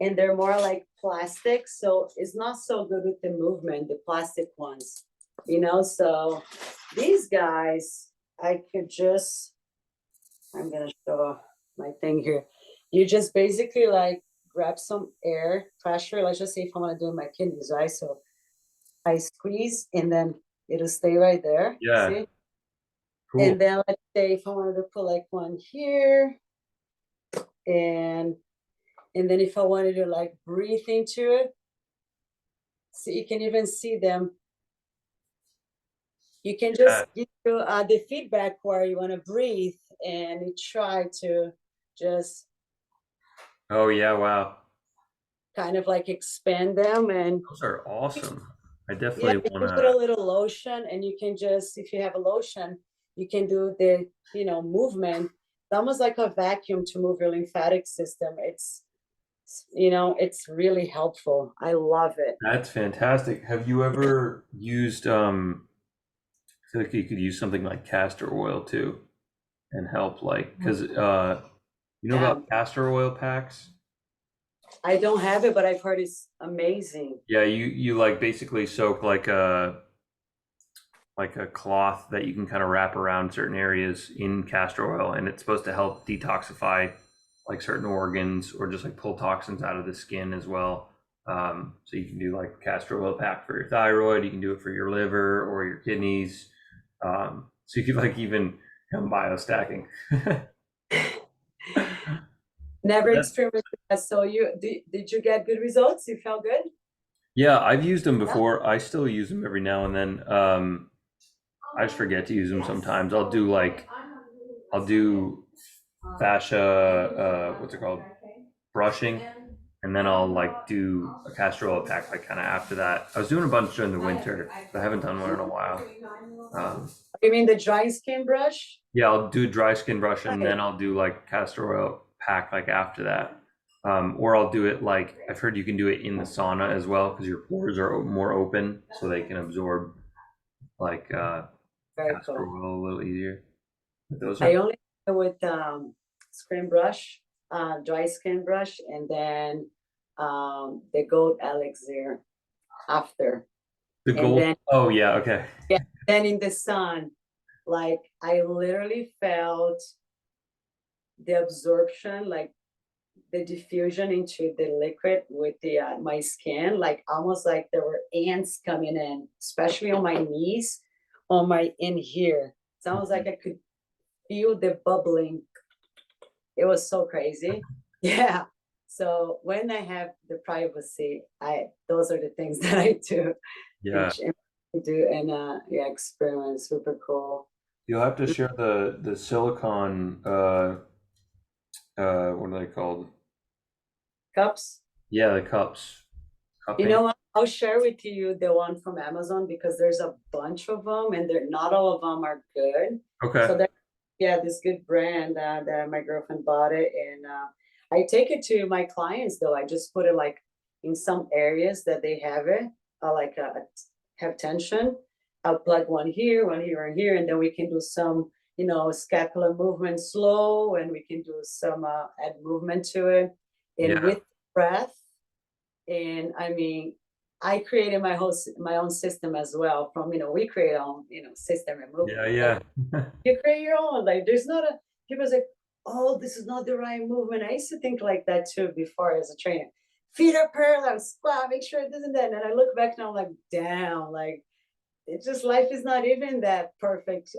and they're more like plastic, so it's not so good with the movement, the plastic ones, you know. So these guys, I could just, I'm gonna show my thing here. You just basically like grab some air pressure. Let's just say if I want to do my kidneys, right? So I squeeze and then it'll stay right there. Yeah. See? Cool. And then let's say if I wanted to put like one here, and then if I wanted to like breathe into it, so you can even see them. You can just give the feedback where you want to breathe, and you try to just Oh yeah, wow. kind of like expand them. And Those are awesome. I yeah, definitely you want can put a to. little lotion, and you can just, if you have a lotion, you can do the, you know, movement. It's almost like a vacuum to move your lymphatic system. It's, you know, it's really helpful. I love it. That's fantastic. Have you ever used I feel like you could use something like castor oil too and help, like, because you know Yeah, about castor oil packs? I don't have it, but I've heard it's amazing. Yeah, you like basically soak like a cloth that you can kind of wrap around certain areas in castor oil, and it's supposed to help detoxify like certain organs or just like pull toxins out of the skin as well. So you can do like castor oil pack for your thyroid, you can do it for your liver or your kidneys. So you could like even come biostacking. Never That's, experimented that. So did you get good results? You felt good? yeah, I've used them Yeah. before. I still use them every now and then. I just forget to use them sometimes. I'll do fascia, what's it called? Brushing. And then I'll like do a castor oil pack like kind of after that. I was doing a bunch during the winter, but I haven't done one in a while. You mean the dry skin brush? Yeah, I'll do dry skin brush and Right. then I'll do like castor oil pack like after that. Or I'll do it like I've heard you can do it in the sauna as well because your pores are more open so they can absorb like Very castor cool. oil a little easier. But those I are only do with screen brush, dry skin brush, and then the goat elixir after. the And gold. then, Oh yeah, okay. yeah, then in the sun, like I literally felt the absorption, like the diffusion into the liquid with the my skin, like almost like there were ants coming in, especially on my knees, on my in here. It's almost like I could feel the bubbling. It was so crazy. Yeah. So when I have the privacy, I those are the things that I do Yeah. and do, and yeah, experiment. Super cool. You'll have to share the silicone what are they called? Cups. Yeah, the cups. You Cupping. know what? I'll share with you the one from Amazon because there's a bunch of them, and they're not all of them are good. So Okay. there, yeah, this good brand that my girlfriend bought it, and I take it to my clients though. I just put it like in some areas that they have it, like have tension. I'll plug one here, and here, and then we can do some, you know, scapular movement slow, and we can do some add movement to it, and Yeah. with breath. And I mean, I created my own system as well. From, you know, we create our own, you know, system and Yeah, movement. Like yeah. you create your own. Like there's not a, people say, oh, this is not the right movement. I used to think like that too before as a trainer. Feet are parallel, squat, make sure it doesn't that. And I look back and I'm like, damn, like it's just life is not even that perfect.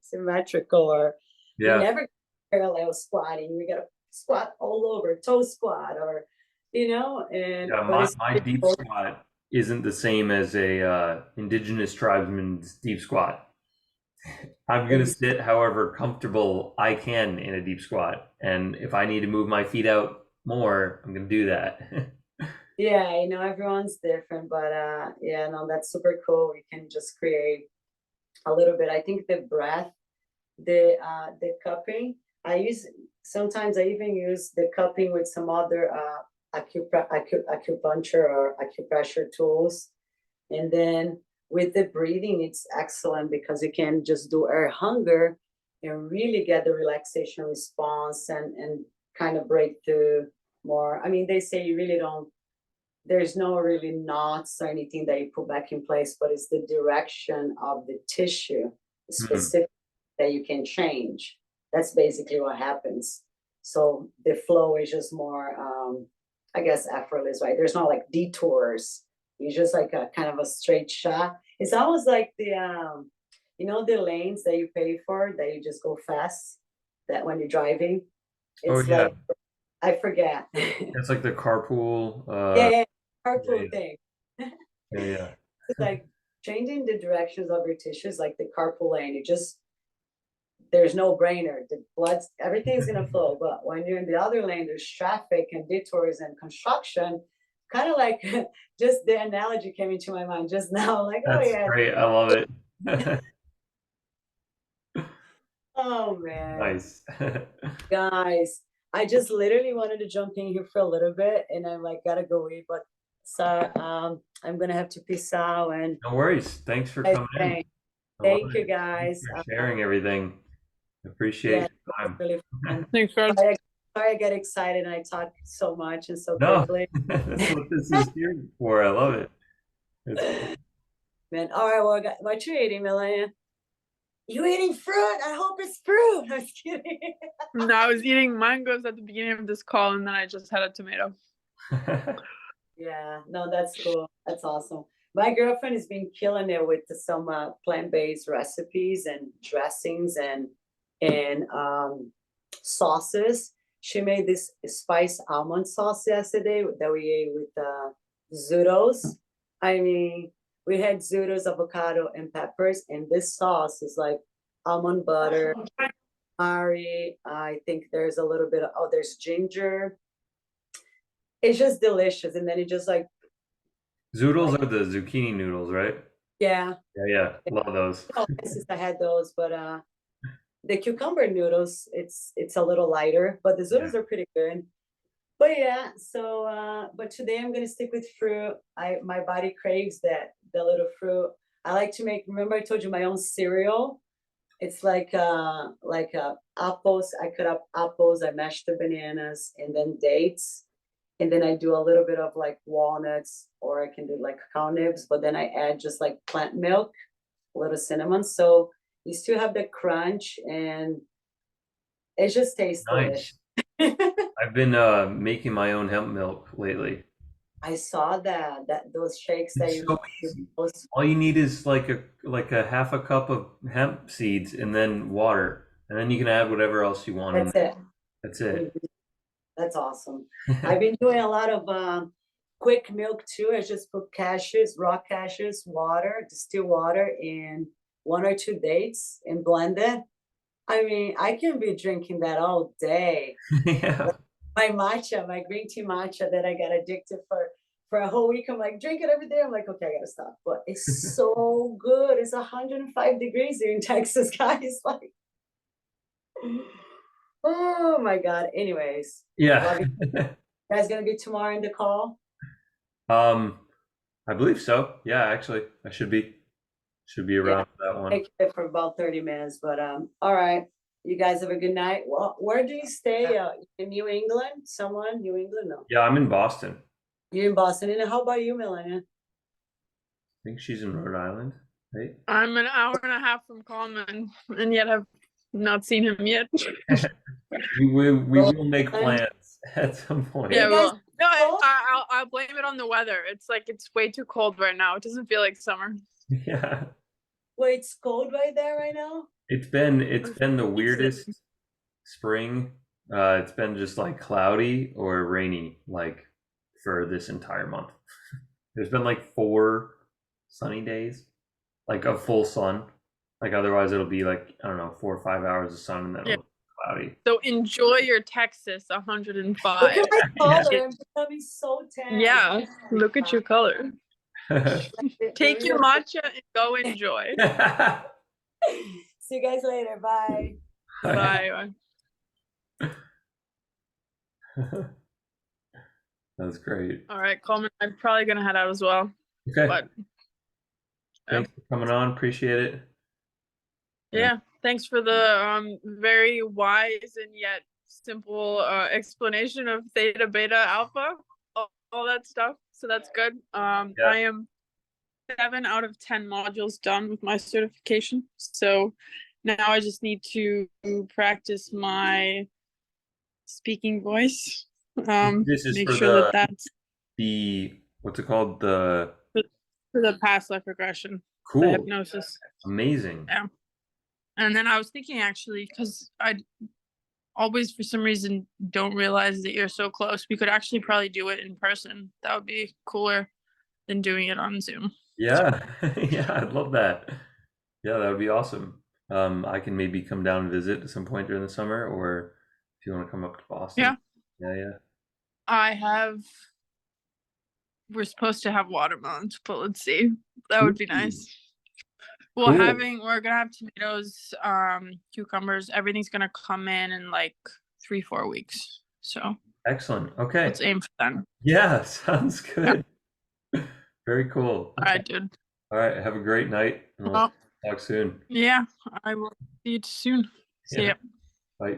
Symmetrical, or we Yeah. never parallel squatting. We gotta squat all over, toe squat, or you know, and Yeah, but my, it's my deep squat isn't the same as a indigenous tribesman's deep squat. I'm gonna sit however comfortable I can in a deep squat, and if I need to move my feet out more, I'm gonna do that. yeah, I know everyone's different, but yeah, no, that's super cool. We can just create a little bit. I think the breath the cupping. Sometimes I even use the cupping with some other acupuncture or acupressure tools. And then with the breathing, it's excellent because you can just do air hunger and really get the relaxation response and kind of break through more. I mean, they say you really don't, there's no really knots or anything that you put back in place, but it's the direction of the tissue specific that you can change. That's basically what happens. So the flow is just more, I guess, effortless, right? There's not like detours. It's just like a kind of a straight shot. It's almost like the lanes that you pay for that you just go fast. That when you're driving, Oh it's yeah, like I forget. it's like the carpool. Yeah, carpool thing. Yeah. It's like changing the directions of your tissues, like the carpool lane. There's no brainer. The blood's everything's gonna flow. But when you're in the other lane, there's traffic and detours and construction. Kind of like just the analogy came into my mind just now. Like, oh That's yeah, great. I love it. oh man, Nice. guys, I just literally wanted to jump in here for a little bit, and I'm like, gotta go eat. But so I'm gonna have to peace out and No worries. Thanks for coming in. I love thank you it. guys. Thanks for sharing everything. Appreciate Yeah, your it was time. really fun. Thanks, guys. Sorry, I get excited and I talk so much and so No, quickly. that's what this is here for. I love it. It's Man, all right, well, what you eating, Melania? You eating fruit? I hope it's fruit. I was kidding. No, I was eating mangoes at the beginning of this call, and then I just had a tomato. Yeah, no, that's cool. That's awesome. My girlfriend has been killing it with some plant-based recipes and dressings and sauces. She made this spice almond sauce yesterday that we ate with zoodles. I mean, we had zoodles, avocado, and peppers, and this sauce is like almond butter, curry. I think there's a little bit of there's ginger. It's just delicious, and then it just like Zoodles are the zucchini noodles, right? yeah. Yeah. Love those. Oh, since I had those, but the cucumber noodles, it's a little lighter, but the zoodles are pretty good. But yeah, so but today I'm gonna stick with fruit. My body craves that the little fruit. I like to make. Remember, I told you my own cereal. It's like apples. I cut up apples. I mash the bananas and then dates, and then I do a little bit of like walnuts, or I can do like cacao nibs. But then I add just like plant milk, a little cinnamon, so you still have the crunch, and it just tastes delicious. Nice. I've been making my own hemp milk lately. I saw that those shakes that It's you so easy. All you need is like a half a cup of hemp seeds and then water, and then you can add whatever else you want in that's there. it. That's it. That's awesome. I've been doing a lot of quick milk too. I just put cashews, raw cashews, water, distilled water, and 1 or 2 dates and blend it. I mean, I can be drinking that all day. Yeah. My matcha, my green tea matcha that I got addicted for a whole week. I'm like, drink it every day. I'm like, okay, I gotta stop. But it's so good. It's 105 degrees here in Texas, guys. Like, oh my God. Anyways, Yeah. you guys gonna be tomorrow in the call? I believe so. Yeah, actually, I should be around for that one. Take it for about 30 minutes, but all right. You guys have a good night. Well, where do you stay? In New England? Someone? New England? No. Yeah, I'm in Boston. You're in Boston. And how about you, Melania? I think she's in Rhode Island, right? I'm an hour and a half from Common, and yet have not seen him yet. We will make plans at some point. Yeah, You guys well, no, I'll blame it on the weather. It's like it's way too cold right now. It doesn't feel like summer. Yeah. Wait, it's cold right there right now? It's been the weirdest spring. It's been just like cloudy or rainy like for this entire month. There's been like 4 sunny days, like a full sun. Like otherwise it'll be like, I don't know, 4 or 5 hours of sun and then it'll be cloudy. So enjoy your Texas Look 105. at my color. I'm becoming so tan. Yeah, look at your color. Take your matcha and go enjoy. See you guys later. Bye. Bye. That's great. All right, Coleman, I'm probably gonna head out as well. Okay. But Thanks for coming on. Appreciate it. yeah, thanks for the very wise and yet simple explanation of theta, beta, alpha, all that stuff. So that's good. Yeah. I am 7 out of 10 modules done with my certification. So now I just need to practice my speaking voice. This is Make for sure that that's the what's it called? The for the past life regression, the cool. hypnosis. Amazing. Yeah. And then I was thinking actually, because I always for some reason don't realize that you're so close, we could actually probably do it in person. That would be cooler than doing it on Zoom. Yeah. Yeah, I'd love that. Yeah, that would be awesome. I can maybe come down and visit at some point during the summer, or if you want to come up to Boston. Yeah. Yeah. We're supposed to have watermelons, but let's see. That would be nice. Well, Cool. we're gonna have tomatoes, cucumbers, everything's gonna come in like 3-4 weeks. So Excellent. Okay. let's aim for them. Yeah, sounds good. Very cool. All right, dude. All right. Have a great night, and we'll talk soon. Yeah, I will see you soon. See ya. Bye.